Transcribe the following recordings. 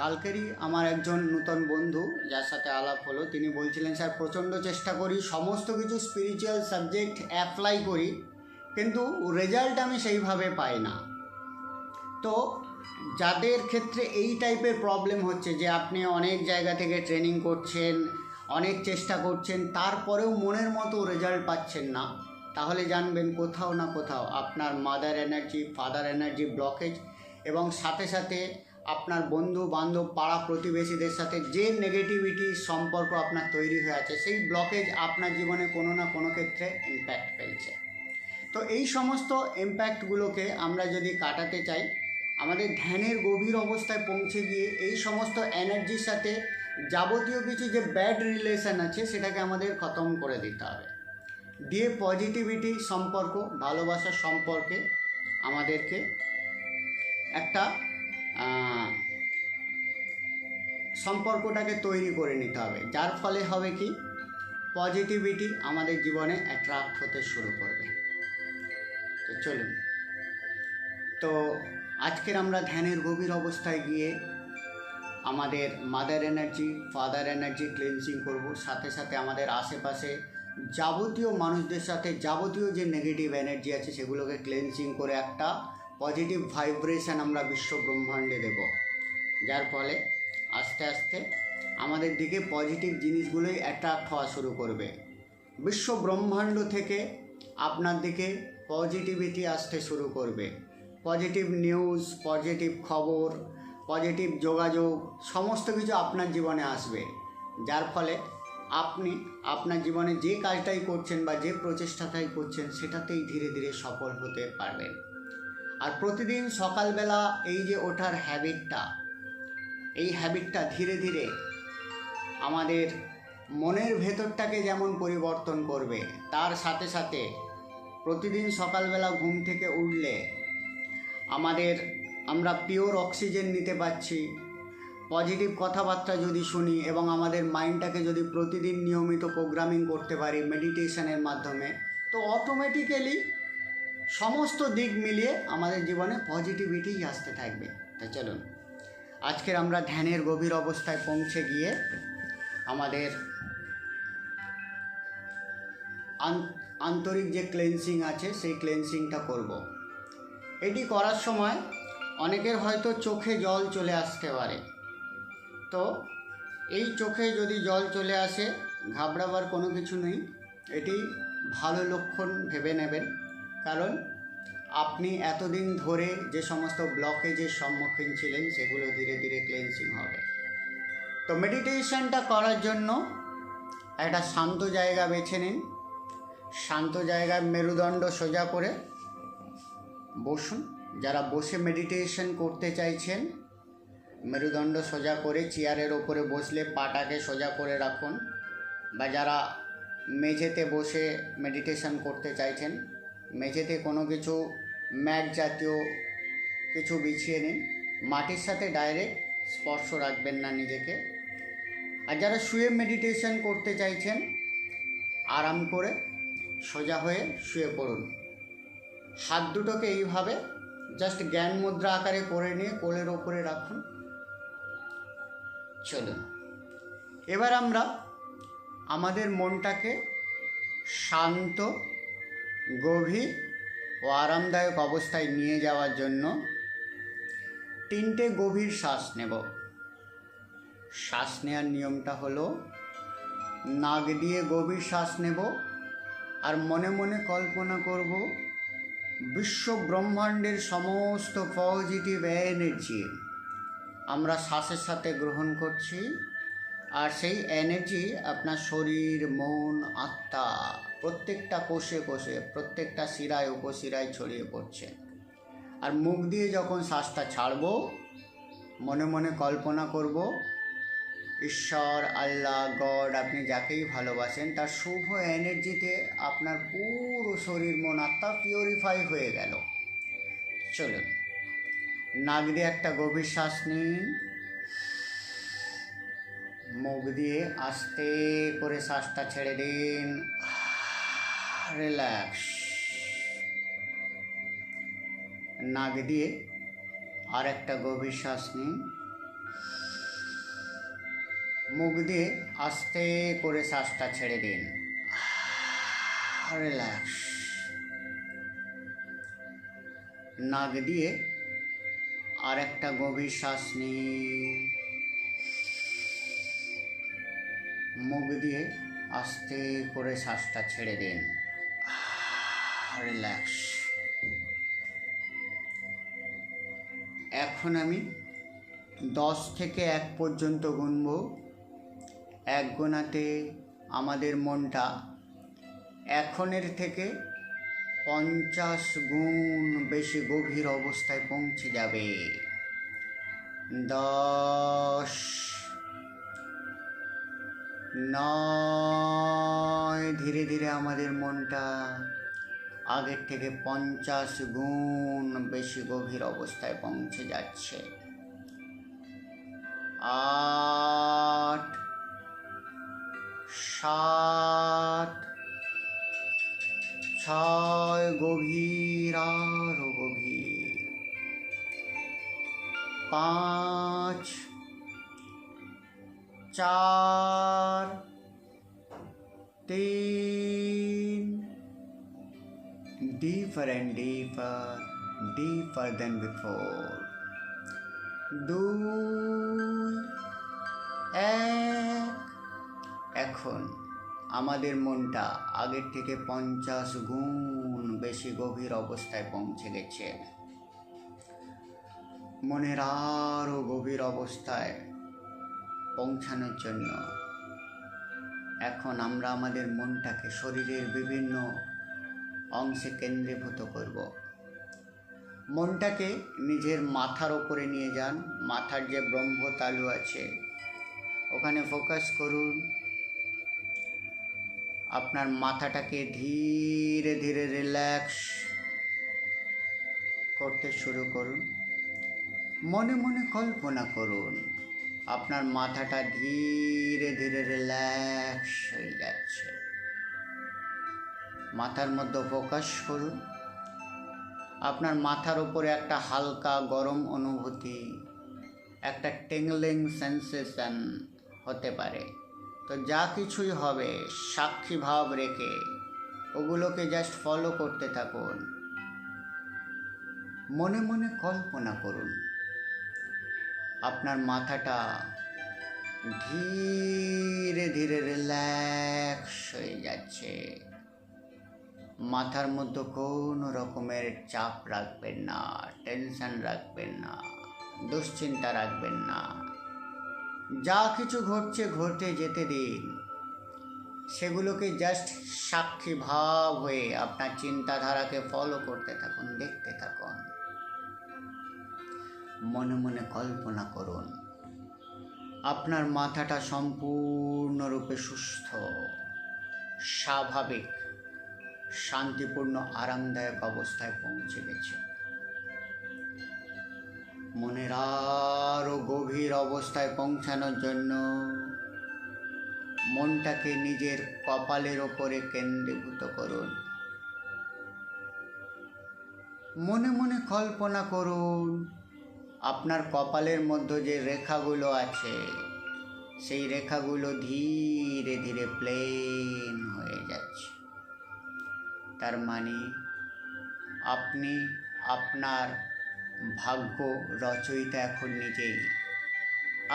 কালকেরই আমার একজন নূতন বন্ধু যার সাথে আলাপ হলো, তিনি বলছিলেন স্যার প্রচণ্ড চেষ্টা করি, সমস্ত কিছু স্পিরিচুয়াল সাবজেক্ট অ্যাপ্লাই করি, কিন্তু রেজাল্ট আমি সেইভাবে পাই না। তো যাদের ক্ষেত্রে এই টাইপের প্রবলেম হচ্ছে যে আপনি অনেক জায়গা থেকে ট্রেনিং করছেন, অনেক চেষ্টা করছেন, তারপরেও মনের মতো রেজাল্ট পাচ্ছেন না, তাহলে জানবেন কোথাও না কোথাও আপনার mother energy, father energy blockage, এবং সাথে সাথে আপনার বন্ধু বান্ধব, পাড়া প্রতিবেশীদের সাথে যে নেগেটিভিটি সম্পর্ক আপনার তৈরি হয়ে আছে, সেই ব্লকেজ আপনার জীবনে কোনো না কোনো ক্ষেত্রে ইম্প্যাক্ট ফেলছে। তো এই সমস্ত ইম্প্যাক্টগুলোকে আমরা যদি কাটাতে চাই, আমাদের ধ্যানের গভীর অবস্থায় পৌঁছে গিয়ে এই সমস্ত এনার্জির সাথে যাবতীয় কিছু যে ব্যাড রিলেশন আছে সেটাকে আমাদের খতম করে দিতে হবে, দিয়ে পজিটিভিটি সম্পর্ক, ভালোবাসার সম্পর্কে আমাদেরকে একটা সম্পর্কটাকে তৈরি করে নিতে হবে, যার ফলে হবে কি পজিটিভিটি আমাদের জীবনে অ্যাট্রাক্ট হতে শুরু করবে। তো চলুন, তো আজকের আমরা ধ্যানের গভীর অবস্থায় গিয়ে আমাদের mother energy, father energy cleansing করব, সাথে সাথে আমাদের আশেপাশে যাবতীয় মানুষদের সাথে যাবতীয় যে নেগেটিভ এনার্জি আছে সেগুলোকে ক্লিনজিং করে একটা পজিটিভ ভাইব্রেশন আমরা বিশ্ব ব্রহ্মাণ্ডে দেব, যার ফলে আস্তে আস্তে আমাদের দিকে পজিটিভ জিনিসগুলোই অ্যাট্রাক্ট হওয়া শুরু করবে। বিশ্ব ব্রহ্মাণ্ড থেকে আপনার দিকে পজিটিভিটি আসতে শুরু করবে, পজিটিভ নিউজ, পজিটিভ খবর, পজিটিভ যোগাযোগ, সমস্ত কিছু আপনার জীবনে আসবে, যার ফলে আপনি আপনার জীবনে যে কাজটাই করছেন বা যে প্রচেষ্টাটাই করছেন সেটাতেই ধীরে ধীরে সফল হতে পারবেন। আর প্রতিদিন সকালবেলা এই যে ওঠার হ্যাবিটটা, এই হ্যাবিটটা ধীরে ধীরে আমাদের মনের ভেতরটাকে যেমন পরিবর্তন করবে, তার সাথে সাথে প্রতিদিন সকালবেলা ঘুম থেকে উঠলে আমরা পিওর অক্সিজেন নিতে পারছি, পজিটিভ কথাবার্তা যদি শুনি এবং আমাদের মাইন্ডটাকে যদি প্রতিদিন নিয়মিত প্রোগ্রামিং করতে পারি মেডিটেশনের মাধ্যমে, তো অটোমেটিক্যালি সমস্ত দিক মিলিয়ে আমাদের জীবনে পজিটিভিটিই আসতে থাকবে। তো চলুন, আজকের আমরা ধ্যানের গভীর অবস্থায় পৌঁছে গিয়ে আমাদের আন্তরিক যে ক্লেন্সিং আছে সেই ক্লেন্সিংটা করব। এটি করার সময় অনেকের হয়তো চোখে জল চলে আসতে পারে, তো এই চোখে যদি জল চলে আসে ঘাবড়াবার কোনো কিছু নেই, এটি ভালো লক্ষণ ভেবে নেবেন, কারণ আপনি এতদিন ধরে যে সমস্ত ব্লকেজের সম্মুখীন ছিলেন সেগুলো ধীরে ধীরে ক্লেন্সিং হবে। তো মেডিটেশনটা করার জন্য একটা শান্ত জায়গা বেছে নিন, শান্ত জায়গায় মেরুদণ্ড সোজা করে বসুন। যারা বসে মেডিটেশন করতে চাইছেন মেরুদণ্ড সোজা করে চেয়ারের ওপরে বসলে পাটাকে সোজা করে রাখুন, বা যারা মেঝেতে বসে মেডিটেশন করতে চাইছেন মেঝেতে কোনো কিছু ম্যাট জাতীয় কিছু বিছিয়ে নিন, মাটির সাথে ডাইরেক্ট স্পর্শ রাখবেন না নিজেকে। আর যারা শুয়ে মেডিটেশন করতে চাইছেন আরাম করে সোজা হয়ে শুয়ে পড়ুন, হাত দুটোকে এইভাবে জাস্ট জ্ঞান মুদ্রা আকারে করে নিয়ে কোলের ওপরে রাখুন। চলুন, এবার আমরা আমাদের মনটাকে শান্ত, গভীর ও আরামদায়ক অবস্থায় নিয়ে যাওয়ার জন্য 3টে গভীর শ্বাস নেব। শ্বাস নেওয়ার নিয়মটা হলো নাক দিয়ে গভীর শ্বাস নেব আর মনে মনে কল্পনা করব বিশ্ব ব্রহ্মাণ্ডের সমস্ত পজিটিভ এনার্জি আমরা শ্বাসের সাথে গ্রহণ করছি, আর সেই এনার্জি আপনার শরীর, মন, আত্মা প্রত্যেকটা কোষে কোষে, প্রত্যেকটা শিরায় উপশিরায় ছড়িয়ে পড়ছে। আর মুখ দিয়ে যখন শ্বাসটা ছাড়ব মনে মনে কল্পনা করব ঈশ্বর, আল্লাহ, গড, আপনি যাকেই ভালোবাসেন তার শুভ এনার্জিতে আপনার পুরো শরীর, মন, আত্মা পিউরিফাই হয়ে গেল। চলুন, নাক দিয়ে একটা গভীর শ্বাস নিন, মুখ দিয়ে আস্তে করে শ্বাসটা ছেড়ে দিন, রিল্যাক্স। নাক দিয়ে আর একটা গভীর শ্বাস নিন, মুখ দিয়ে আস্তে করে শ্বাসটা ছেড়ে দিন, রিল্যাক্স। নাক দিয়ে আর একটা গভীর শ্বাস নিন, মুখ দিয়ে আস্তে করে শ্বাসটা ছেড়ে দিন, রিল্যাক্স। এখন আমি 10 থেকে 1 পর্যন্ত গুনব। 1 গোনাতে আমাদের মনটা এখনের থেকে 50 গুণ বেশি গভীর অবস্থায় পৌঁছে যাবে। 10, 9, ধীরে ধীরে আমাদের মনটা আগের থেকে 50 গুণ বেশি গভীর অবস্থায় পৌঁছে যাচ্ছে। 8, 7, 6, গভীর, আরো গভীর। 5, 4, 3, deeper and deeper, deeper than before. 2, 1। এখন আমাদের মনটা আগের থেকে 50 গুণ বেশি গভীর অবস্থায় পৌঁছে গেছে। মনের আরও গভীর অবস্থায় পৌঁছানোর জন্য এখন আমরা আমাদের মনটাকে শরীরের বিভিন্ন অংশে কেন্দ্রীভূত করব। মনটাকে নিজের মাথার ওপরে নিয়ে যান, মাথার যে ব্রহ্মতালু আছে ওখানে ফোকাস করুন। আপনার মাথাটাকে ধীরে ধীরে রিল্যাক্স করতে শুরু করুন। মনে মনে কল্পনা করুন আপনার মাথাটা ধীরে ধীরে রিল্যাক্স হয়ে যাচ্ছে। মাথার মধ্যে ফোকাস করুন। আপনার মাথার উপরে একটা হালকা গরম অনুভূতি, একটা টিংলিং সেন্সেশন হতে পারে। তো যা কিছুই হবে সাক্ষী ভাব রেখে ওগুলোকে জাস্ট ফলো করতে থাকুন। মনে মনে কল্পনা করুন আপনার মাথাটা ধীরে ধীরে রিল্যাক্স হয়ে যাচ্ছে। মাথার মধ্যে কোনো রকমের চাপ রাখবেন না, টেনশন রাখবেন না, দুশ্চিন্তা রাখবেন না। যা কিছু ঘটছে ঘটে যেতে দিন। সেগুলোকে জাস্ট সাক্ষী ভাব হয়ে আপনার চিন্তাধারাকে ফলো করতে থাকুন, দেখতে থাকুন। মনে মনে কল্পনা করুন আপনার মাথাটা সম্পূর্ণরূপে সুস্থ, স্বাভাবিক, শান্তিপূর্ণ, আরামদায়ক অবস্থায় পৌঁছে গেছে। মনের আরও গভীর অবস্থায় পৌঁছানোর জন্য মনটাকে নিজের কপালের ওপরে কেন্দ্রীভূত করুন। মনে মনে কল্পনা করুন আপনার কপালের মধ্যে যে রেখাগুলো আছে সেই রেখাগুলো ধীরে ধীরে প্লেন হয়ে যাচ্ছে। তার মানে আপনি আপনার ভাগ্য রচয়িতা এখন নিজেই।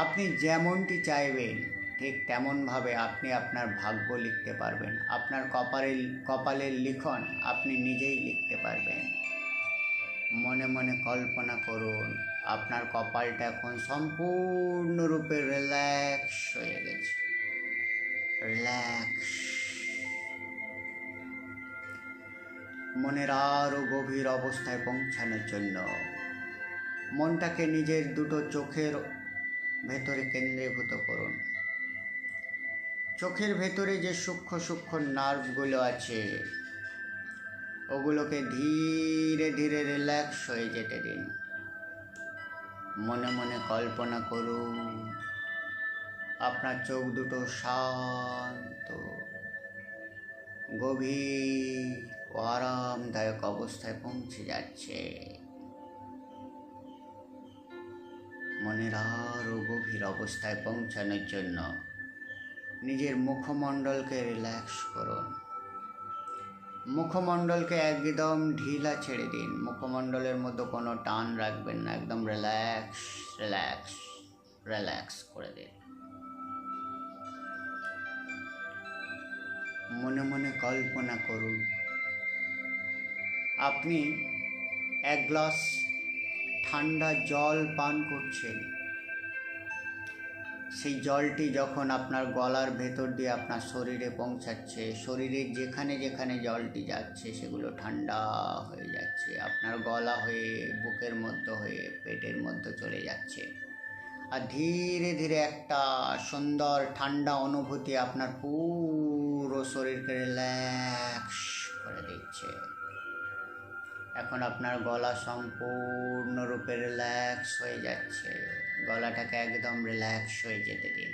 আপনি যেমনটি চাইবেন ঠিক তেমনভাবে আপনি আপনার ভাগ্য লিখতে পারবেন। আপনার কপালের লিখন আপনি নিজেই লিখতে পারবেন। মনে মনে কল্পনা করুন আপনার কপালটা এখন সম্পূর্ণরূপে রিল্যাক্স হয়ে গেছে। রিল্যাক্স। মনের আরও গভীর অবস্থায় পৌঁছানোর জন্য মনটাকে নিজের দুটো চোখের ভেতরে কেন্দ্রীভূত করুন। চোখের ভেতরে যে সূক্ষ্ম সূক্ষ্ম নার্ভগুলো আছে ওগুলোকে ধীরে ধীরে রিল্যাক্স হয়ে যেতে দিন। মনে মনে কল্পনা করুন আপনার চোখ দুটো শান্ত, গভীর ও আরামদায়ক অবস্থায় পৌঁছে যাচ্ছে। মনের আরও গভীর অবস্থায় পৌঁছানোর জন্য নিজের মুখমণ্ডলকে রিল্যাক্স করুন। মুখমণ্ডলকে একদম ঢিলা ছেড়ে দিন। মুখমণ্ডলের মধ্যে কোনো টান রাখবেন না, একদম রিল্যাক্স রিল্যাক্স রিল্যাক্স করে দিন। মনে মনে কল্পনা করুন আপনি এক গ্লাস ঠান্ডা জল পান করছেন। সেই জলটি যখন আপনার গলার ভেতর দিয়ে আপনার শরীরে পৌঁছাচ্ছে, শরীরের যেখানে যেখানে জলটি যাচ্ছে সেগুলো ঠান্ডা হয়ে যাচ্ছে, আপনার গলা হয়ে বুকের মধ্যে হয়ে পেটের মধ্যে চলে যাচ্ছে। আর ধীরে ধীরে একটা সুন্দর ঠান্ডা অনুভূতি আপনার পুরো শরীরকে রিল্যাক্স করে দিচ্ছে। এখন আপনার গলা সম্পূর্ণরূপে রিল্যাক্স হয়ে যাচ্ছে। গলাটাকে একদম রিল্যাক্স হয়ে যেতে দিন।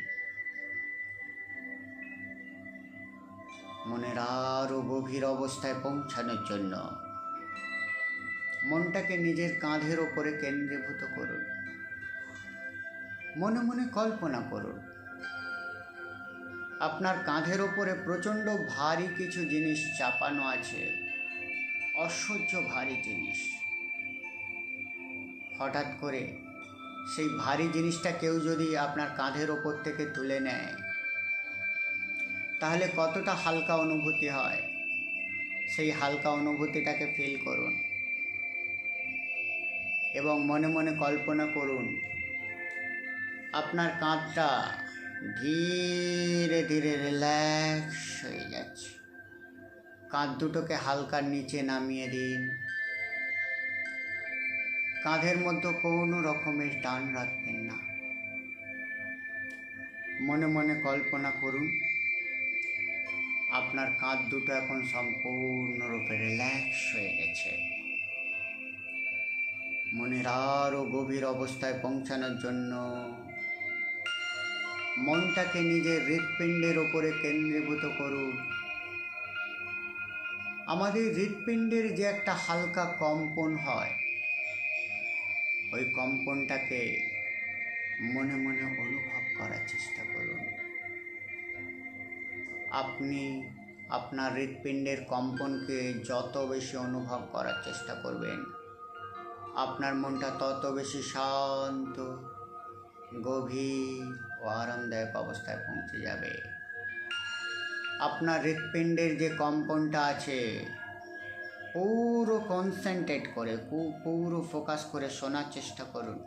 মনের আরও গভীর অবস্থায় পৌঁছানোর জন্য মনটাকে নিজের কাঁধের ওপরে কেন্দ্রীভূত করুন। মনে মনে কল্পনা করুন আপনার কাঁধের ওপরে প্রচণ্ড ভারী কিছু জিনিস চাপানো আছে, অসহ্য ভারী জিনিস। হঠাৎ করে সেই ভারী জিনিসটা কেউ যদি আপনার কাঁধের ওপর থেকে তুলে নেয় তাহলে কতটা হালকা অনুভূতি হয়, সেই হালকা অনুভূতিটাকে ফিল করুন এবং মনে মনে কল্পনা করুন আপনার কাঁধটা ধীরে ধীরে রিল্যাক্স হয়ে যাচ্ছে। কাঁধ দুটোকে হালকা নিচে নামিয়ে দিন। কাঁধের মধ্যে কোনো রকমের টান রাখবেন না। মনে মনে কল্পনা করুন আপনার কাঁধ দুটো এখন সম্পূর্ণরূপে রিল্যাক্স হয়ে গেছে। মনের আরও গভীর অবস্থায় পৌঁছানোর জন্য মনটাকে নিজের হৃৎপিণ্ডের ওপরে কেন্দ্রীভূত করুন। আমাদের হৃৎপিণ্ডের যে একটা হালকা কম্পন হয়, ওই কম্পনটাকে মনে মনে অনুভব করার চেষ্টা করুন। আপনি আপনার হৃৎপিণ্ডের কম্পনকে যত বেশি অনুভব করার চেষ্টা করবেন, আপনার মনটা তত বেশি শান্ত, গভীর ও আরামদায়ক অবস্থায় পৌঁছে যাবে। আপনার হৃৎপিণ্ডের যে কম্পনটা আছে পুরো কনসেন্ট্রেট করে, পুরো ফোকাস করে শোনার চেষ্টা করুন।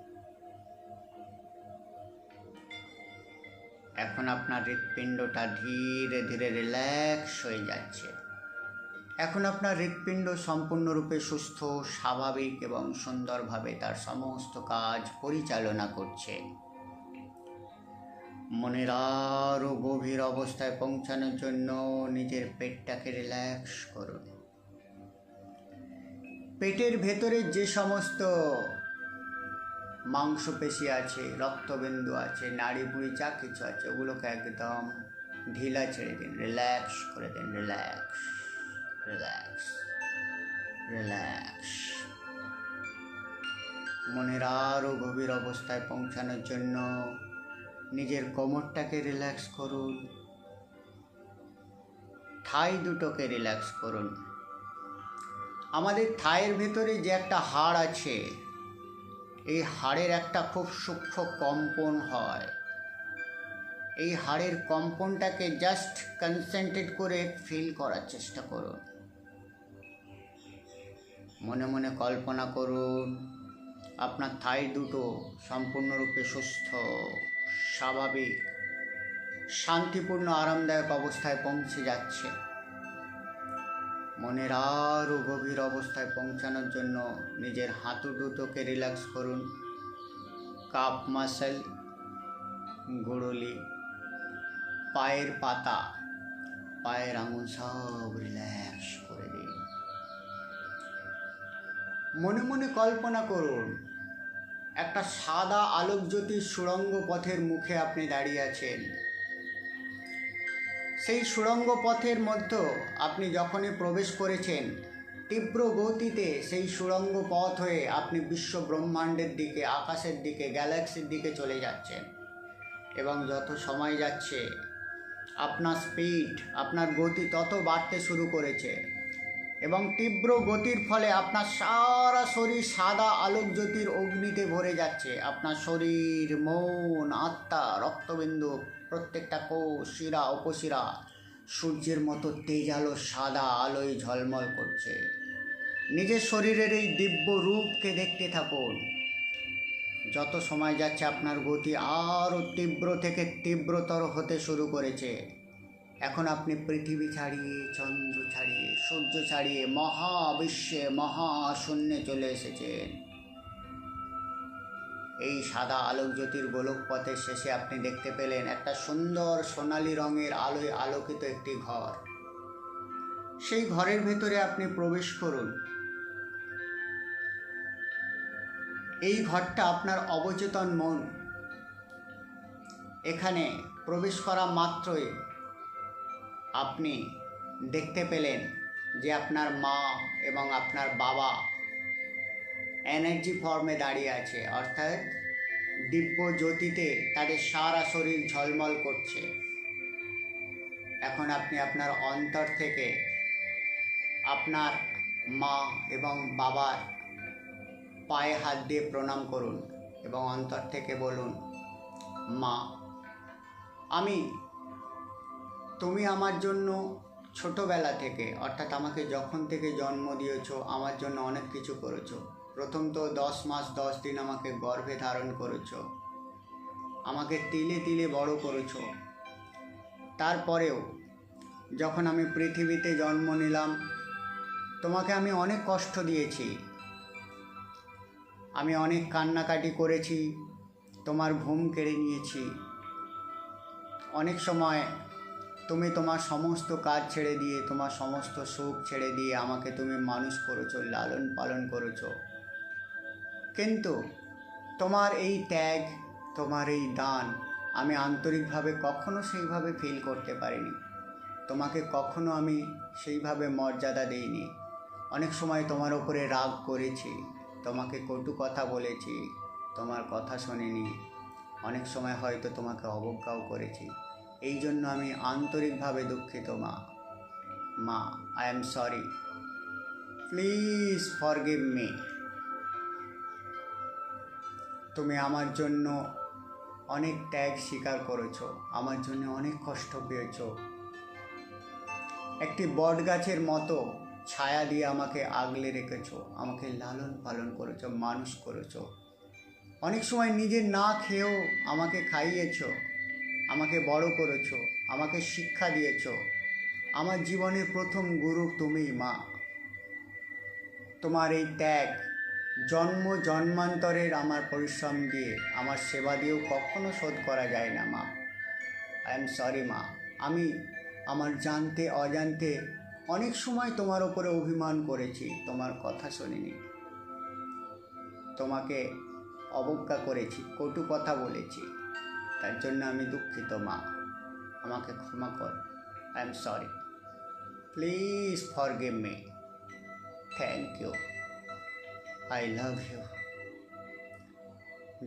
এখন আপনার হৃৎপিণ্ডটা ধীরে ধীরে রিল্যাক্স হয়ে যাচ্ছে। এখন আপনার হৃৎপিণ্ড সম্পূর্ণরূপে সুস্থ, স্বাভাবিক এবং সুন্দরভাবে তার সমস্ত কাজ পরিচালনা করছে। মনের আরও গভীর অবস্থায় পৌঁছানোর জন্য নিজের পেটটাকে রিল্যাক্স করুন। পেটের ভেতরে যে সমস্ত মাংসপেশি আছে, রক্তবিন্দু আছে, নাড়িভুঁড়ি যা কিছু আছে ওগুলোকে একদম ঢিলা ছেড়ে দিন, রিল্যাক্স করে দিন। Relax relax relax. মনের আরও গভীর অবস্থায় পৌঁছানোর জন্য নিজের কোমরটাকে রিল্যাক্স করুন। থাই দুটোকে রিল্যাক্স করুন। আমাদের থাইয়ের ভেতরে যে একটা হাড় আছে, এই হাড়ের একটা খুব সূক্ষ্ম কম্পন হয়। এই হাড়ের কম্পনটাকে জাস্ট কনসেন্ট্রেট করে ফিল করার চেষ্টা করুন। মনে মনে কল্পনা করুন আপনার থাই দুটো সম্পূর্ণরূপে সুস্থ, স্বাভাবিক, শান্তিপূর্ণ, আরামদায়ক অবস্থায় পৌঁছে যাচ্ছে। মনের আরও গভীর অবস্থায় পৌঁছানোর জন্য নিজের হাঁটু দুটোকে রিল্যাক্স করুন। কাপ মাসেল, গোড়লি, পায়ের পাতা, পায়ের আঙুল সব রিল্যাক্স করে দিন। মনে মনে কল্পনা করুন একটা সাদা আলোকজ্যোতির সুড়ঙ্গ পথের মুখে আপনি দাঁড়িয়ে আছেন। সেই সুড়ঙ্গ পথের মধ্যে আপনি যখনই প্রবেশ করেছেন, তীব্র গতিতে সেই সুড়ঙ্গ পথ হয়ে আপনি বিশ্ব ব্রহ্মাণ্ডের দিকে, আকাশের দিকে, গ্যালাক্সির দিকে চলে যাচ্ছেন। এবং যত সময় যাচ্ছে আপনার স্পিড, আপনার গতি তত বাড়তে শুরু করেছে এবং তীব্র গতির ফলে আপনার সারা শরীর সাদা আলোকজ্যোতির অগ্নিতে ভরে যাচ্ছে। আপনার শরীর, মন, আত্মা, রক্তবিন্দু, প্রত্যেকটা কোষ, শিরা, উপশিরা সূর্যের মতো তেজালো সাদা আলোয় ঝলমল করছে। নিজের শরীরের এই দিব্য রূপকে দেখতে থাকুন। যত সময় যাচ্ছে আপনার গতি আরও তীব্র থেকে তীব্রতর হতে শুরু করেছে। এখন আপনি পৃথিবী ছাড়িয়ে, চন্দ্র ছাড়িয়ে, সূর্য ছাড়িয়ে মহাবিশ্বে, মহাশূন্যে চলে এসেছেন। এই সাদা আলোকজ্যোতির গোলকপথের শেষে আপনি দেখতে পেলেন একটা সুন্দর সোনালী রঙের আলোয় আলোকিত একটি ঘর। সেই ঘরের ভেতরে আপনি প্রবেশ করুন। এই ঘরটা আপনার অবচেতন মন। এখানে প্রবেশ করা মাত্রই আপনি দেখতে পেলেন যে আপনার মা এবং আপনার বাবা এনার্জি ফর্মে দাঁড়িয়ে আছে, অর্থাৎ দিব্য জ্যোতিতে তাদের সারা শরীর ঝলমল করছে। এখন আপনি আপনার অন্তর থেকে আপনার মা এবং বাবার পায়ে হাত দিয়ে প্রণাম করুন এবং অন্তর থেকে বলুন, মা, তুমি আমার জন্য ছোটোবেলা থেকে, অর্থাৎ আমাকে যখন থেকে জন্ম দিয়েছো, আমার জন্য অনেক কিছু করেছো। প্রথম তো 10 মাস 10 দিন আমাকে গর্ভে ধারণ করেছো, আমাকে তিলে তিলে বড় করেছো। তারপরেও যখন আমি পৃথিবীতে জন্ম নিলাম, তোমাকে আমি অনেক কষ্ট দিয়েছি, আমি অনেক কান্নাকাটি করেছি, তোমার ঘুম কেড়ে নিয়েছি। অনেক সময় তুমি তোমার সমস্ত কাজ ছেড়ে দিয়ে, তোমার সমস্ত সুখ ছেড়ে দিয়ে আমাকে তুমি মানুষ করেছো, লালন পালন করেছো। কিন্তু তোমার এই ত্যাগ, তোমার এই দান আমি আন্তরিকভাবে কখনো সেইভাবে ফিল করতে পারিনি। তোমাকে কখনো আমি সেইভাবে মর্যাদা দিইনি। অনেক সময় তোমার ওপরে রাগ করেছি, তোমাকে কটু কথা বলেছি, তোমার কথা শোনেনি। অনেক সময় হয়তো তোমাকে অবজ্ঞাও করেছি। এই জন্য আমি আন্তরিকভাবে দুঃখিত মা। I am sorry, please forgive me. তুমি আমার জন্য অনেক ত্যাগ স্বীকার করেছো, আমার জন্য অনেক কষ্ট পেয়েছো। একটি বট গাছের মতো ছায়া দিয়ে আমাকে আগলে রেখেছো, আমাকে লালন পালন করেছো, মানুষ করেছো। অনেক সময় নিজে না খেয়েও আমাকে খাইয়েছো, আমাকে বড় করেছো, আমাকে শিক্ষা দিয়েছো। আমার জীবনের প্রথম গুরু তুমিই মা। তোমার এই ত্যাগ জন্ম জন্মান্তরের আমার পরিশ্রম দিয়ে, আমার সেবা দিয়েও কখনো শোধ করা যায় না মা। আই এম সরি মা। আমি আমার জানতে অজান্তে অনেক সময় তোমার ওপরে অভিমান করেছি, তোমার কথা শুনিনি, তোমাকে অবজ্ঞা করেছি, কটু কথা বলেছি। তার জন্য আমি দুঃখিত মা, আমাকে ক্ষমা কর। I am sorry, please forgive me. Thank you, I love you.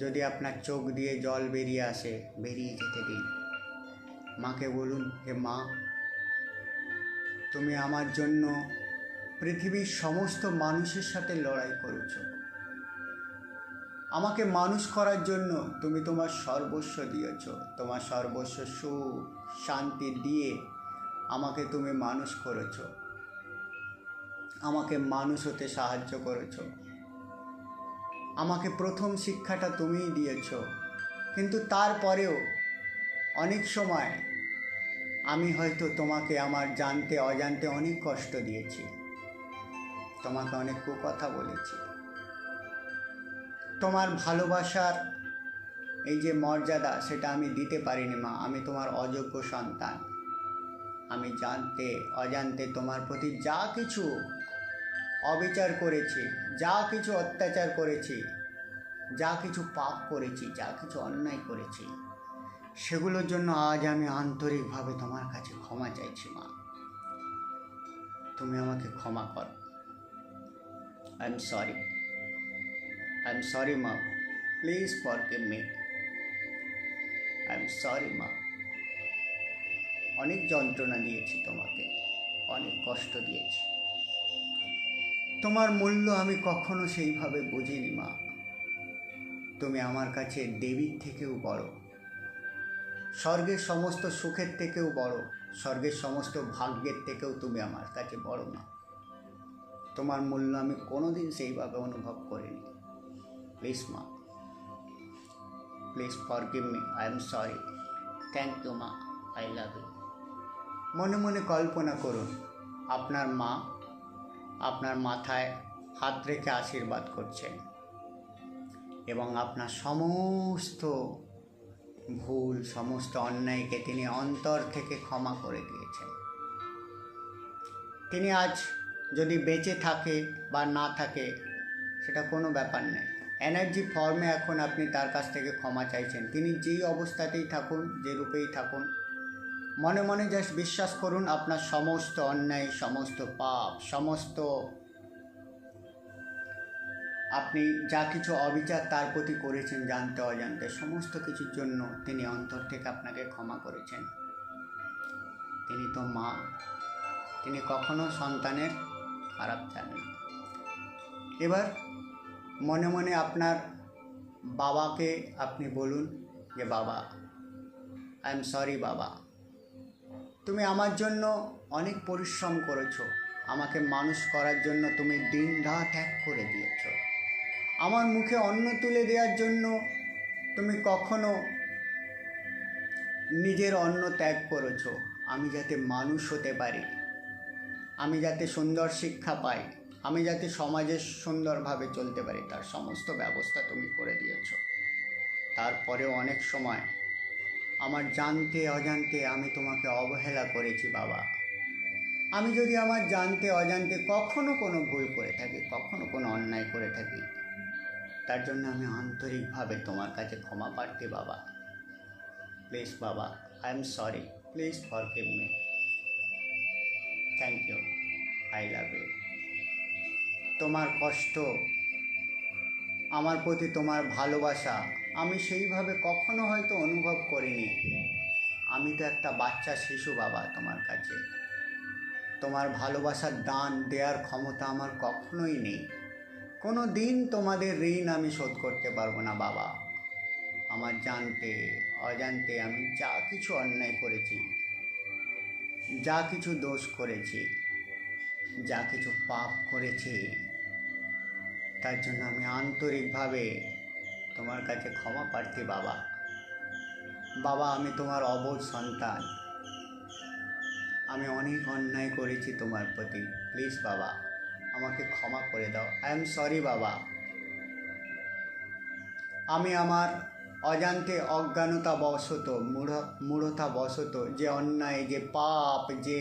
যদি আপনার চোখ দিয়ে জল বেরিয়ে আসে, বেরিয়ে যেতে দিন। মাকে বলুন, হে মা, তুমি আমার জন্য পৃথিবীর সমস্ত মানুষের সাথে লড়াই করেছ। আমাকে মানুষ করার জন্য তুমি তোমার সর্বস্ব দিয়েছ, তোমার সর্বস্ব সুখ শান্তি দিয়ে আমাকে তুমি মানুষ করেছ, আমাকে মানুষ হতে সাহায্য করেছ। আমাকে প্রথম শিক্ষাটা তুমিই দিয়েছ, কিন্তু তারপরেও অনেক সময় আমি হয়তো তোমাকে আমার জানতে অজান্তে অনেক কষ্ট দিয়েছি, তোমাকে অনেক কুকথা বলেছি। তোমার ভালোবাসার এই যে মর্যাদা, সেটা আমি দিতে পারিনি মা। আমি তোমার অযোগ্য সন্তান। আমি জানতে অজান্তে তোমার প্রতি যা কিছু অবিচার করেছি, যা কিছু অত্যাচার করেছি, যা কিছু পাপ করেছি, যা কিছু অন্যায় করেছি, সেগুলোর জন্য আজ আমি আন্তরিকভাবে তোমার কাছে ক্ষমা চাইছি মা। তুমি আমাকে ক্ষমা করো। I am sorry, I am sorry মা, please forgive me. I am sorry মা। অনেক যন্ত্রণা দিয়েছি তোমাকে, অনেক কষ্ট দিয়েছি। তোমার মূল্য আমি কখনো সেইভাবে বুঝিনি মা। তুমি আমার কাছে দেবীর থেকেও বড়, স্বর্গের সমস্ত সুখের থেকেও বড়, স্বর্গের সমস্ত ভাগ্যের থেকেও তুমি আমার কাছে বড় মা। তোমার মূল্য আমি কোনোদিন সেইভাবে অনুভব করিনি। প্লিজ মা, please forgive me, I am sorry. Thank you মা, আই লাভ ইউ। মনে মনে কল্পনা করুন আপনার মা আপনার মাথায় হাত রেখে আশীর্বাদ করছেন এবং আপনার সমস্ত ভুল, সমস্ত অন্যায়কে তিনি অন্তর থেকে ক্ষমা করে দিয়েছেন। তিনি আজ যদি বেঁচে থাকে বা না থাকে সেটা কোনো ব্যাপার নেই। এনার্জি ফর্মে এখন আপনি তার কাছ থেকে ক্ষমা চাইছেন। তিনি যেই অবস্থাতেই থাকুন, যে রূপেই থাকুন, মনে মনে জাস্ট বিশ্বাস করুন আপনার সমস্ত অন্যায়, সমস্ত পাপ, সমস্ত আপনি যা কিছু অবিচার তার প্রতি করেছেন জানতে অজান্তে, সমস্ত কিছুর জন্য তিনি অন্তর থেকে আপনাকে ক্ষমা করেছেন। তিনি তো মা, তিনি কখনো সন্তানের খারাপ চান না। এবার মনে মনে আপনার বাবাকে আপনি বলুন যে বাবা, আই এম সরি বাবা, তুমি আমার জন্য অনেক পরিশ্রম করেছো, আমাকে মানুষ করার জন্য তুমি দিন রাত এক করে দিয়েছ, আমার মুখে অন্ন তুলে দেওয়ার জন্য তুমি কখনো নিজের অন্ন ত্যাগ করেছো, আমি যাতে মানুষ হতে পারি, আমি যাতে সুন্দর শিক্ষা পাই, আমি যাতে সমাজে সুন্দরভাবে চলতে পারি, তার সমস্ত ব্যবস্থা তুমি করে দিয়েছ। তারপরেও অনেক সময় আমার জানতে অজান্তে আমি তোমাকে অবহেলা করেছি বাবা। আমি যদি আমার জানতে অজান্তে কখনো কোনো ভুল করে থাকি, কখনো কোনো অন্যায় করে থাকি, তার জন্য আমি আন্তরিকভাবে তোমার কাছে ক্ষমা প্রার্থী বাবা। প্লিজ বাবা, I am sorry, please forgive me. Thank you, I love you. তোমার কষ্ট, আমার প্রতি তোমার ভালোবাসা আমি সেইভাবে কখনো হয়তো অনুভব করিনি। আমি তো একটা বাচ্চা শিশু বাবা তোমার কাছে। তোমার ভালোবাসার দান দেওয়ার ক্ষমতা আমার কখনোই নেই। কোনো দিন তোমাদের ঋণ আমি শোধ করতে পারবো না বাবা। আমার জানতে অজান্তে আমি যা কিছু অন্যায় করেছি, যা কিছু দোষ করেছি, যা কিছু পাপ করেছি, তার জন্য আমি আন্তরিকভাবে তোমার কাছে ক্ষমা প্রার্থী বাবা। বাবা, আমি তোমার অবোধ সন্তান, আমি অনেক অন্যায় করেছি তোমার প্রতি। প্লিজ বাবা, আমাকে ক্ষমা করে দাও। আই এম সরি বাবা। আমি আমার অজান্তে, অজ্ঞানতা বশত, মূঢ়তা বশত যে অন্যায়, যে পাপ, যে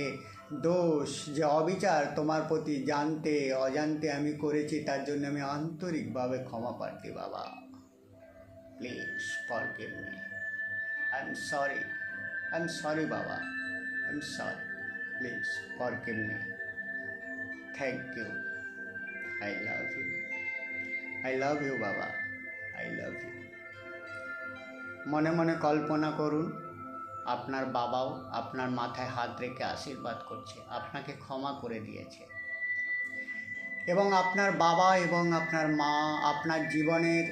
দোষ, যে অবিচার তোমার প্রতি জানতে অজান্তে আমি করেছি, তার জন্য আমি আন্তরিকভাবে ক্ষমা প্রার্থী বাবা। Please forgive me, I am sorry, I am sorry বাবা, I am sorry, please forgive me. Thank you, I love you, I love you বাবা, আই লাভ ইউ। মনে মনে কল্পনা করুন আপনার বাবাও আপনার মাথায় হাত রেখে আশীর্বাদ করছে, আপনাকে ক্ষমা করে দিয়েছে, এবং আপনার বাবা এবং আপনার মা আপনার জীবনের,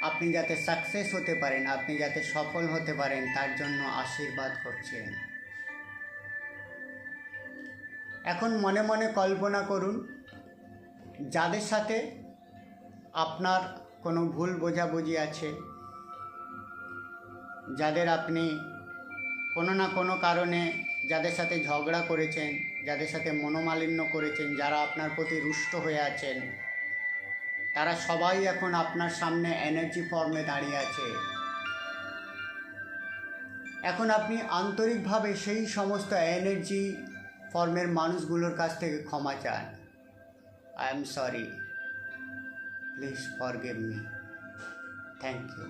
আপনি যাতে সাকসেস হতে পারেন, আপনি যাতে সফল হতে পারেন, তার জন্য আশীর্বাদ করছেন। এখন মনে মনে কল্পনা করুন যাদের সাথে আপনার কোনো ভুল বোঝাবুঝি আছে, যাদের আপনি কোনো না কোনো কারণে যাদের সাথে ঝগড়া করেছেন, যাদের সাথে মনোমালিন্য করেছেন, যারা আপনার প্রতি রুষ্ট হয়ে আছেন, তারা সবাই এখন আপনার সামনে এনার্জি ফর্মে দাঁড়িয়ে আছে। এখন আপনি আন্তরিকভাবে সেই সমস্ত এনার্জি ফর্মের মানুষগুলোর কাছ থেকে ক্ষমা চান। I am sorry, please forgive me, thank you,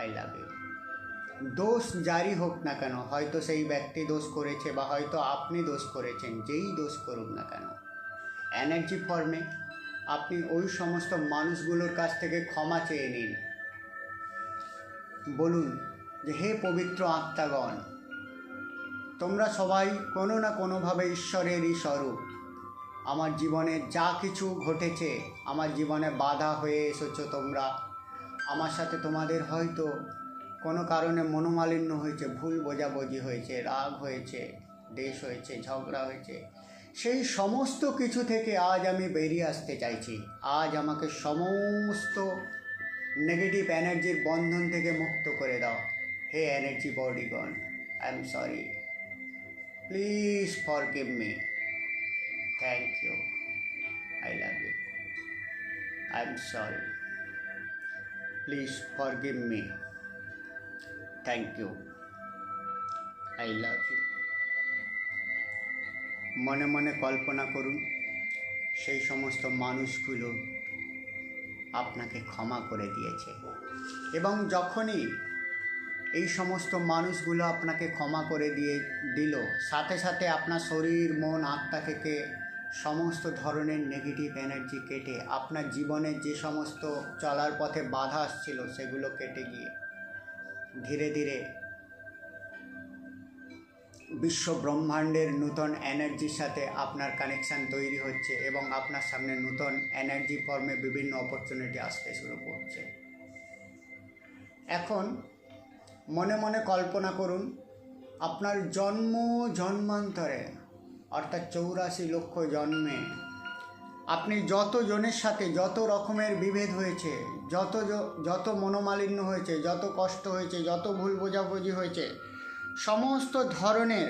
I love you. দোষ জারি হোক না কেন, হয়তো সেই ব্যক্তি দোষ করেছে বা হয়তো আপনি দোষ করেছেন, যেই দোষ করুক না কেন, এনার্জি ফর্মে আপনি ওই সমস্ত মানুষগুলোর কাছ থেকে ক্ষমা চেয়ে নিন। বলুন যে হে পবিত্র আত্মাগণ, তোমরা সবাই কোনো না কোনোভাবে ঈশ্বরেরই স্বরূপ। আমার জীবনে যা কিছু ঘটেছে, আমার জীবনে বাধা হয়ে এসেছো তোমরা, আমার সাথে তোমাদের হয়তো কোনো কারণে মনোমালিন্য হয়েছে, ভুল বোঝাবুঝি হয়েছে, রাগ হয়েছে, দ্বেষ হয়েছে, ঝগড়া হয়েছে, সেই সমস্ত কিছু থেকে আজ আমি বেরিয়ে আসতে চাইছি। আজ আমাকে সমস্ত নেগেটিভ এনার্জির বন্ধন থেকে মুক্ত করে দাও। হে এনার্জি বডিগণ, I am sorry, please forgive me, thank you, I love you, I am sorry, please forgive me, thank you, I love you. মনে মনে কল্পনা করুন সেই সমস্ত মানুষগুলো আপনাকে ক্ষমা করে দিয়েছে, এবং যখনই এই সমস্ত মানুষগুলো আপনাকে ক্ষমা করে দিল, সাথে সাথে আপনার শরীর, মন, আত্মা থেকে সমস্ত ধরনের নেগেটিভ এনার্জি কেটে আপনার জীবনে যে সমস্ত চলার পথে বাধা আসছিল সেগুলো কেটে গিয়ে ধীরে ধীরে বিশ্ব ব্রহ্মাণ্ডের নূতন এনার্জির সাথে আপনার কানেকশান তৈরি হচ্ছে, এবং আপনার সামনে নূতন এনার্জি ফর্মে বিভিন্ন অপরচুনিটি আসতে শুরু করছে। এখন মনে মনে কল্পনা করুন আপনার জন্মান্তরে, অর্থাৎ 84 লক্ষ জন্মে আপনি যত জনের সাথে যত রকমের বিভেদ হয়েছে, যত মনোমালিন্য হয়েছে, যত কষ্ট হয়েছে, যত ভুল বোঝাবুঝি হয়েছে, সমস্ত ধরনের,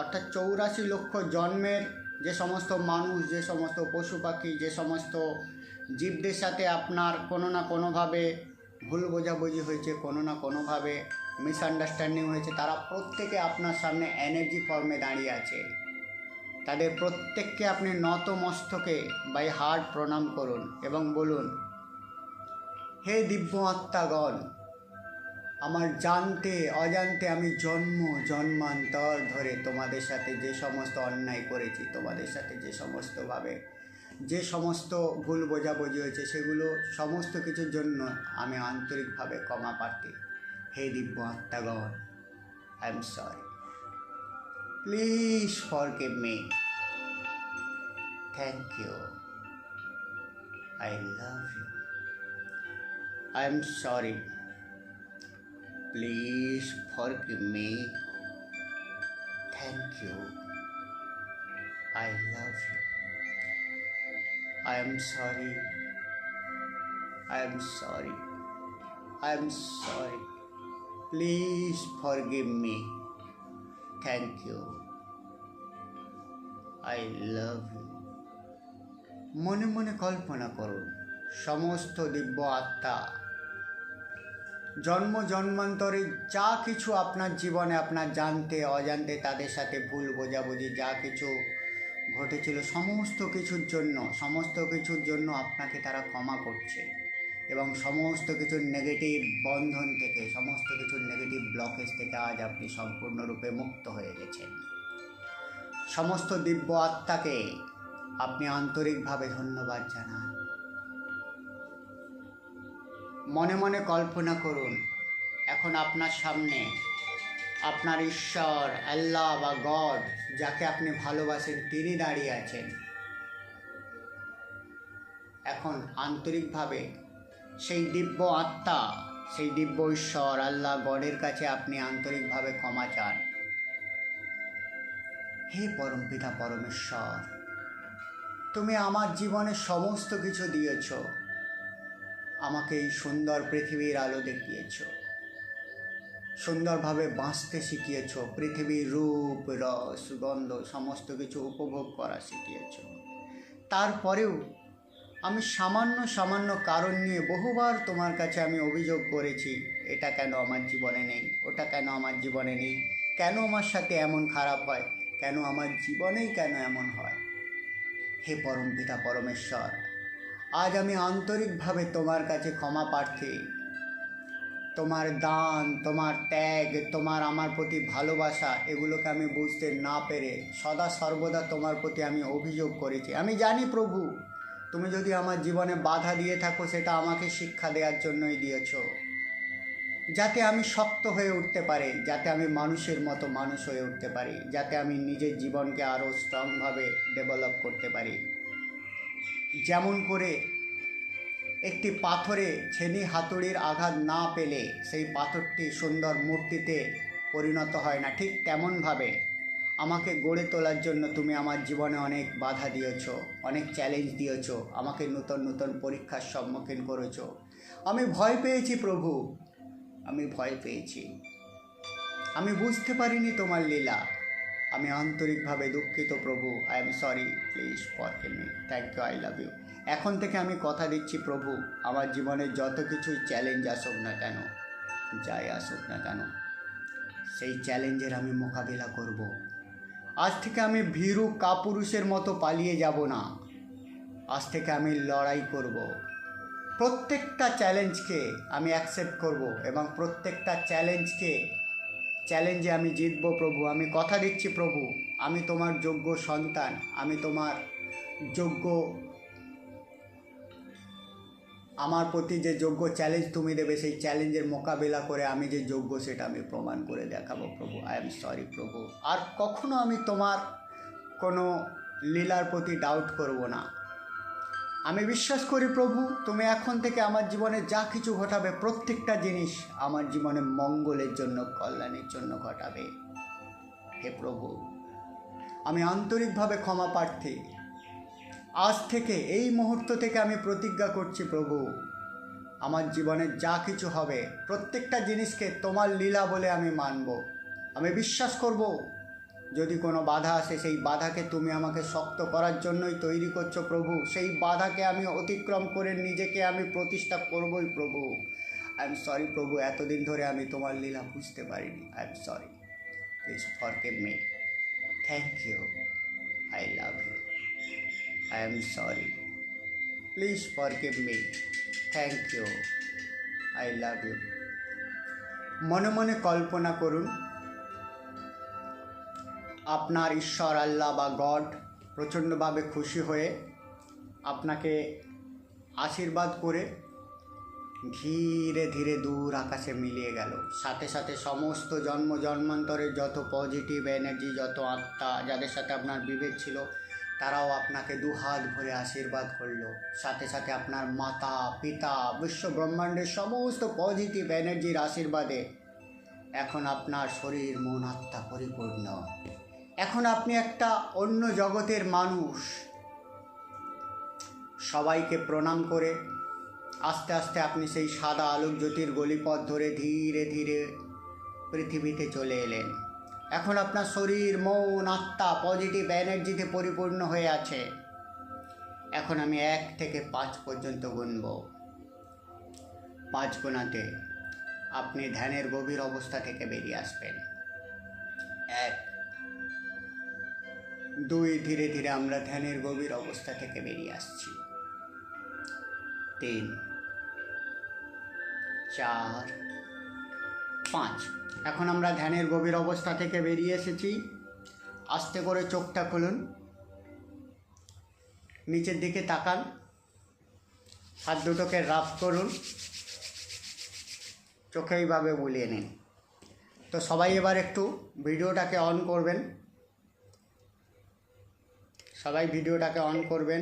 অর্থাৎ 84 লক্ষ জন্মের যে সমস্ত মানুষ, যে সমস্ত পশু পাখি, যে সমস্ত জীবদের সাথে আপনার কোনো না কোনোভাবে ভুল বোঝাবুঝি হয়েছে, কোনো না কোনোভাবে মিসআন্ডারস্ট্যান্ডিং হয়েছে, তারা প্রত্যেকে আপনার সামনে এনার্জি ফর্মে দাঁড়িয়ে আছে। তাদের প্রত্যেককে আপনি নত মস্তকে বাই হার্ট প্রণাম করুন এবং বলুন, হে দিব্য আত্মাগণ, আমার জানতে অজান্তে আমি জন্মান্তর ধরে তোমাদের সাথে যে সমস্ত অন্যায় করেছি, তোমাদের সাথে যে সমস্ত ভুল বোঝাবুঝি হয়েছে, সেগুলো সমস্ত কিছুর জন্য আমি আন্তরিকভাবে ক্ষমা প্রার্থী। হে দিব্য আত্মাগণ, I am sorry, please forgive me, thank you, I love you, I am sorry, please forgive me, thank you, I love you, I am sorry, I am sorry, I am sorry, please forgive me, thank you, I love you। মনে মনে কল্পনা করুন সমস্ত দিব্য আত্মা জন্মান্তরে যা কিছু আপনার জীবনে আপনার জানতে অজান্তে তাদের সাথে ভুল বোঝাবুঝি যা কিছু ঘটেছিল, সমস্ত কিছুর জন্য আপনাকে তারা ক্ষমা করছে, এবং সমস্ত কিছুর নেগেটিভ বন্ধন থেকে, সমস্ত কিছুর নেগেটিভ ব্লকেজ থেকে আজ আপনি সম্পূর্ণরূপে মুক্ত হয়ে গেছেন। সমস্ত দিব্য আত্মাকে আপনি আন্তরিকভাবে ধন্যবাদ জানান। মনে মনে কল্পনা করুন এখন আপনার সামনে আপনার ঈশ্বর, আল্লাহ বা গড, যাকে আপনি ভালোবাসেন, তিনি দাঁড়িয়ে আছেন। এখন আন্তরিকভাবে সেই দিব্য আত্মা, সেই দিব্য ঈশ্বর, আল্লাহ, গডের কাছে আপনি আন্তরিকভাবে ক্ষমা চান। হে পরমপিতা পরমেশ্বর, তুমি আমার জীবনে সমস্ত কিছু দিয়েছ, আমাকে এই সুন্দর পৃথিবীর আলো দেখিয়েছ, সুন্দরভাবে বাঁচতে শিখিয়েছ, পৃথিবীর রূপ, রস, গন্ধ সমস্ত কিছু উপভোগ করা শিখিয়েছ। তারপরেও আমি সামান্য কারণ নিয়ে বহুবার তোমার কাছে আমি অভিযোগ করেছি, এটা কেন আমার জীবনে নেই, ওটা কেন আমার জীবনে নেই, কেন আমার সাথে এমন খারাপ হয়, কেন আমার জীবনেই কেন এমন হয়। হে পরমপিতা পরমেশ্বর, আজ আমি আন্তরিকভাবে তোমার কাছে ক্ষমা প্রার্থী। তোমার দান, তোমার ত্যাগ, তোমার আমার প্রতি ভালোবাসা, এগুলোকে আমি বুঝতে না পেরে সদা সর্বদা তোমার প্রতি আমি অভিযোগ করেছি। আমি জানি প্রভু, তুমি যদি আমার জীবনে বাধা দিয়ে থাকো, সেটা আমাকে শিক্ষা দেওয়ার জন্যই দিয়েছ। যাতে আমি শক্ত হয়ে উঠতে পারি, যাতে আমি মানুষের মতো মানুষ হয়ে উঠতে পারি, যাতে আমি নিজের জীবনকে আরও স্ট্রংভাবে ডেভেলপ করতে পারি। যেমন করে একটি পাথরে ছেনি হাতুড়ির আঘাত না পেলে সেই পাথরটি সুন্দর মূর্তিতে পরিণত হয় না, ঠিক তেমনভাবে আমাকে গড়ে তোলার জন্য তুমি আমার জীবনে অনেক বাধা দিয়েছ, অনেক চ্যালেঞ্জ দিয়েছ, আমাকে নতুন নতুন পরীক্ষার সম্মুখীন করেছ। আমি ভয় পেয়েছি প্রভু, আমি ভয় পেয়েছি, আমি বুঝতে পারিনি তোমার লীলা। আমি আন্তরিকভাবে দুঃখিত প্রভু। I am sorry, please forgive me. Thank you, I love you. এখন থেকে আমি কথা দিচ্ছি প্রভু, আমার জীবনে যত কিছু চ্যালেঞ্জ আসুক না কেন, যাই আসুক না কেন, সেই চ্যালেঞ্জের আমি মোকাবিলা করব। আজ থেকে আমি ভীরু কাপুরুষের মতো পালিয়ে যাব না, আজ থেকে আমি লড়াই করব। প্রত্যেকটা চ্যালেঞ্জকে আমি অ্যাকসেপ্ট করব এবং প্রত্যেকটা চ্যালেঞ্জে আমি জিতব প্রভু। আমি কথা দিচ্ছি প্রভু, আমি তোমার যোগ্য সন্তান, আমি তোমার যোগ্য, আমার প্রতি যে যোগ্য চ্যালেঞ্জ তুমি দেবে সেই চ্যালেঞ্জের মোকাবিলা করে আমি যে যোগ্য সেটা আমি প্রমাণ করে দেখাবো প্রভু। আই এম সরি প্রভু, আর কখনো আমি তোমার কোনো লীলার প্রতি ডাউট করব না। আমি বিশ্বাস করি প্রভু, তুমি এখন থেকে আমার জীবনে যা কিছু ঘটাবে প্রত্যেকটা জিনিস আমার জীবনে মঙ্গলের জন্য, কল্যাণের জন্য ঘটাবে। হে প্রভু, আমি আন্তরিকভাবে ক্ষমা প্রার্থী। আজ থেকে, এই মুহূর্ত থেকে আমি প্রতিজ্ঞা করছি প্রভু, আমার জীবনে যা কিছু হবে প্রত্যেকটা জিনিসকে তোমার লীলা বলে আমি মানব। আমি বিশ্বাস করব যদি কোনো বাধা আসে সেই বাধাকে তুমি আমাকে শক্ত করার জন্যই তৈরি করছো প্রভু। সেই বাধাকে আমি অতিক্রম করে নিজেকে আমি প্রতিষ্ঠা করবই প্রভু। আই এম সরি প্রভু, এতদিন ধরে আমি তোমার লীলা বুঝতে পারিনি। I am sorry, please forgive me. Thank you, I love you. I am sorry, please forgive me. Thank you, I love you. মনে মনে কল্পনা করুন, আপনার ঈশ্বর, আল্লাহ বা গড প্রচণ্ডভাবে খুশি হয়ে আপনাকে আশীর্বাদ করে ধীরে ধীরে দূর আকাশে মিলিয়ে গেল। সাথে সাথে সমস্ত জন্মান্তরের যত পজিটিভ এনার্জি, যত আত্মা যাদের সাথে আপনার বিভেদ ছিল, তারাও আপনাকে দুহাত ভরে আশীর্বাদ করলো। সাথে সাথে আপনার মাতা, পিতা, বিশ্ব ব্রহ্মাণ্ডের সমস্ত পজিটিভ এনার্জির আশীর্বাদে এখন আপনার শরীর, মন, আত্মা পরিপূর্ণ। এখন আপনি একটা অন্য জগতের মানুষ। সবাইকে প্রণাম করে আস্তে আস্তে আপনি সেই সাদা আলোক জ্যোতির গলিপথ ধরে ধীরে ধীরে পৃথিবীতে চলে এলেন। এখন আপনার শরীর, মন, আত্মা পজিটিভ এনার্জিতে পরিপূর্ণ হয়ে আছে। এখন আমি 1 থেকে 5 পর্যন্ত গুনব। 5 গোনাতে আপনি ধ্যানের গভীর অবস্থা থেকে বেরিয়ে আসবেন। 1, 2, ধীরে ধীরে আমরা ধ্যানের গভীর অবস্থা থেকে বেরিয়ে আসছি। 3, 4, 5। এখন আমরা ধ্যানের গভীর অবস্থা থেকে বেরিয়ে এসেছি। আস্তে করে চোখটা খুলুন, নিচের দিকে তাকান, হাত দুটোকে রাফ করুন, চোখে এইভাবে বুলিয়ে নিন। তো সবাই এবার একটু ভিডিওটাকে অন করবেন, সবাই ভিডিওটাকে অন করবেন।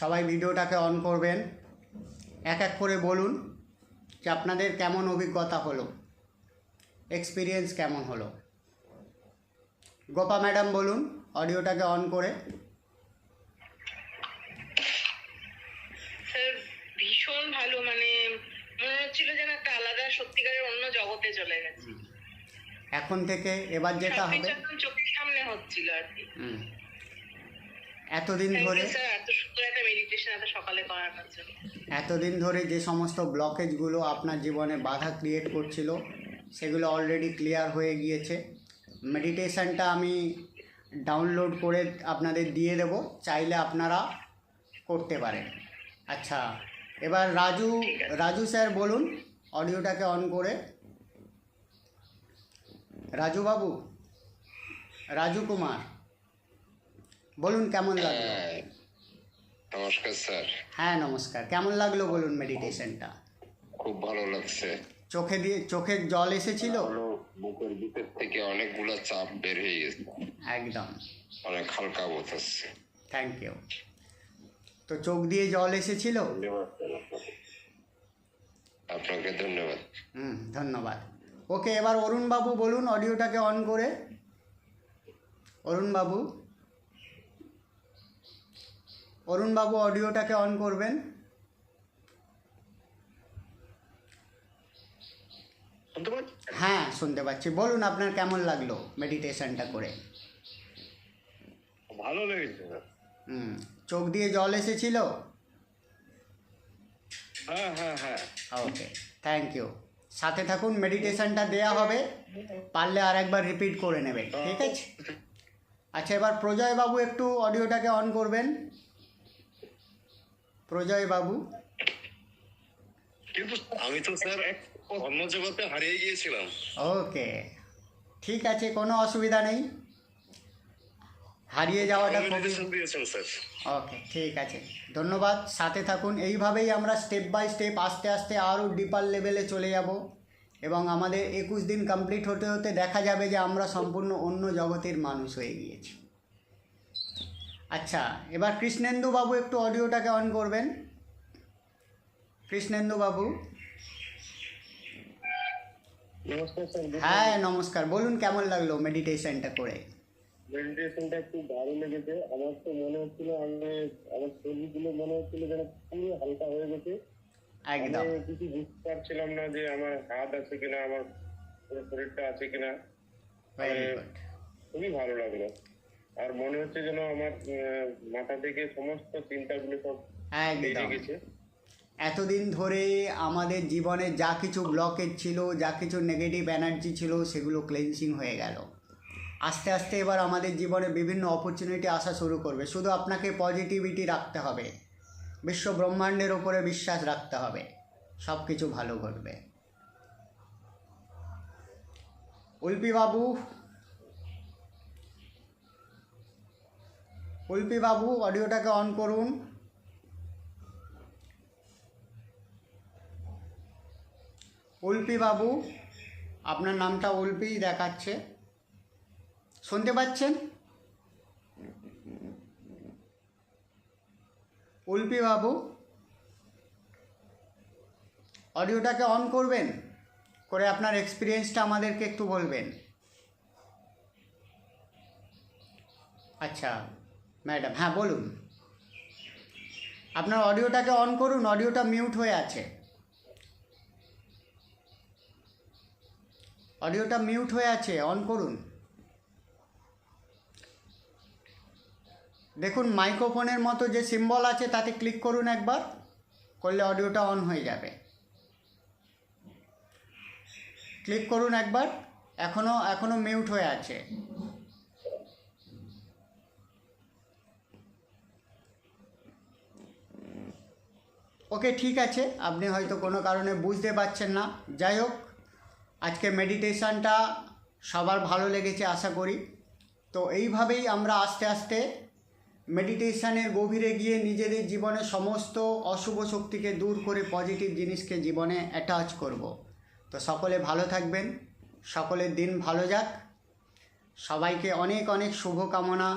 সবাই ভিডিওটাকে অন করবেন। এক এক করে বলুন যে আপনাদের কেমন অভিজ্ঞতা হলো, এক্সপিরিয়েন্স কেমন হলো। গোপা ম্যাডাম বলুন অডিওটাকে অন করে। স্যার ভীষণ ভালো, মানে মনে হচ্ছিল যেন একটা আলাদা সত্যিকারের অন্য জগতে চলে গেছি। এখন থেকে এবার যেটা হবে চোখের সামনে হচ্ছিল আর কি। এতদিন ধরে স্যার এত সুন্দর একটা মেডিটেশন এত সকালে করার জন্য। এতদিন ধরে যে সমস্ত ব্লকেজগুলো আপনার জীবনে বাধা ক্রিয়েট করছিল সেগুলো অলরেডি ক্লিয়ার হয়ে গিয়েছে। মেডিটেশনটা আমি ডাউনলোড করে আপনাদের দিয়ে দেব, চাইলে আপনারা করতে পারেন। আচ্ছা, এবার রাজু স্যার বলুন অডিওটাকে অন করে। রাজু বাবু, রাজু কুমার, বলুন কেমন লাগলো? হ্যাঁ, নমস্কার স্যার। হ্যাঁ নমস্কার, কেমন লাগলো বলুন মেডিটেশনটা? খুব ভালো লাগছে। চোখের জল এসেছিল? হলো বুকের ভিতর থেকে অনেকগুলো চাপ বের হয়ে গেছে, একদম, অনেক হালকা বোধ হচ্ছে। Thank you. তো চোখ দিয়ে জল এসেছিল? ধন্যবাদ স্যার আপনাকে ধন্যবাদ। ধন্যবাদ। ওকে, এবার অরুণবাবু বলুন অডিওটাকে অন করে। অরুণবাবু অডিওটাকে অন করবেন। শুনতে পাচ্ছেন? হ্যাঁ শুনতে পাচ্ছি, বলুন আপনার কেমন লাগলো মেডিটেশনটা করে? ভালো লেগেছে স্যার। চোখ দিয়ে জল এসেছিল? হ্যাঁ হ্যাঁ হ্যাঁ। ওকে, থ্যাংক ইউ। সাথে থাকুন, মেডিটেশনটা দেয়া হবে, পারলে আর একবার রিপিট করে নেবেন, ঠিক আছে? আচ্ছা, এবার প্রজয় বাবু একটু অডিওটাকে অন করবেন। প্রজয় বাবু। কিন্তু আমি তো স্যার অন্য জগতে হারিয়ে গিয়েছিলাম। ওকে, ঠিক আছে, কোনো অসুবিধা নেই। হারিয়ে যাওয়াটা খুবই... দিয়েছেন স্যার। ওকে, ঠিক আছে, ধন্যবাদ। সাথে থাকুন, এইভাবেই আমরা স্টেপ বাই স্টেপ আস্তে আস্তে আরও ডিপার লেভেলে চলে যাব, এবং আমাদের 21 দিন কমপ্লিট হতে হতে দেখা যাবে যে আমরা সম্পূর্ণ অন্য জগতের মানুষ হয়ে গিয়েছি। আচ্ছা, এবার কৃষ্ণেন্দু বাবু একটু অডিওটাকে অন করবেন। কৃষ্ণেন্দু বাবু। নমস্কার স্যার। হ্যাঁ নমস্কার, বলুন কেমন লাগলো মেডিটেশনটা করে? মেডিটেশনটা খুব ভালো লেগেছে। আমার তো মনে হচ্ছিল আমার শরীরগুলো মনে হচ্ছিল যেন পুরো হালকা হয়ে গেছে। একদম, আমি কিছু বুঝতে পারছিলাম না যে আমার হাত আছে কিনা, আমার পুরো শরীরটা আছে কিনা। Very good. খুবই ভালো লাগলো। আর মনে হচ্ছে যেন আমার মাথা থেকে সমস্ত চিন্তাগুলো সব বেরিয়ে একদম, গেছে। এতদিন ধরে আমাদের জীবনে যা কিছু ব্লকেজ ছিল, যা কিছু নেগেটিভ এনার্জি ছিল, সেগুলো ক্লেন্সিং হয়ে গেল। আস্তে আস্তে এবার আমাদের জীবনে বিভিন্ন অপরচুনিটি আসা শুরু করবে। শুধু আপনাকে পজিটিভিটি রাখতে হবে, বিশ্ব ব্রহ্মাণ্ডের ওপরে বিশ্বাস রাখতে হবে, সব কিছু ভালো ঘটবে। উল্পি বাবু অডিওটাকে অন করুন। উল্পি বাবু, আপনার নামটা উল্পি দেখাচ্ছে, শুনতে পাচ্ছেন? উল্পি বাবু, অডিওটাকে অন করবেন, করে আপনার এক্সপিরিয়েন্সটা আমাদেরকে একটু বলবেন। আচ্ছা ম্যাডাম, হ্যাঁ বলুন। আপনার অডিওটাকে অন করুন, অডিওটা মিউট হয়ে আছে। অডিওটা মিউট হয়ে আছে, অন করুন। দেখুন মাইক্রোফোনের মতো যে সিম্বল আছে তাতে ক্লিক করুন একবার, করলে অডিওটা অন হয়ে যাবে। ক্লিক করুন একবার, এখনো মিউট হয়ে আছে। ওকে, ঠিক আছে, আপনি হয়তো কোনো কারণে বুঝতে পারছেন না। যাই হোক, আজকে মেডিটেশনটা সবার ভালো লেগেছে আশা করি। তো এইভাবেই আমরা আস্তে আস্তে মেডিটেশনের গভীরে গিয়ে নিজেদের জীবনের সমস্ত অশুভ শক্তিকে দূর করে পজিটিভ জিনিসকে জীবনে অ্যাটাচ করব। তো সকলে ভালো থাকবেন, সকলের দিন ভালো যাক। সবাইকে অনেক অনেক শুভকামনা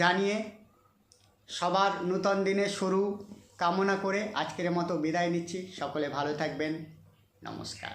জানিয়ে সবার নূতন দিনের শুরু কামনা করে আজকের মতো বিদায় নিচ্ছি। সকলে ভালো থাকবেন, নমস্কার।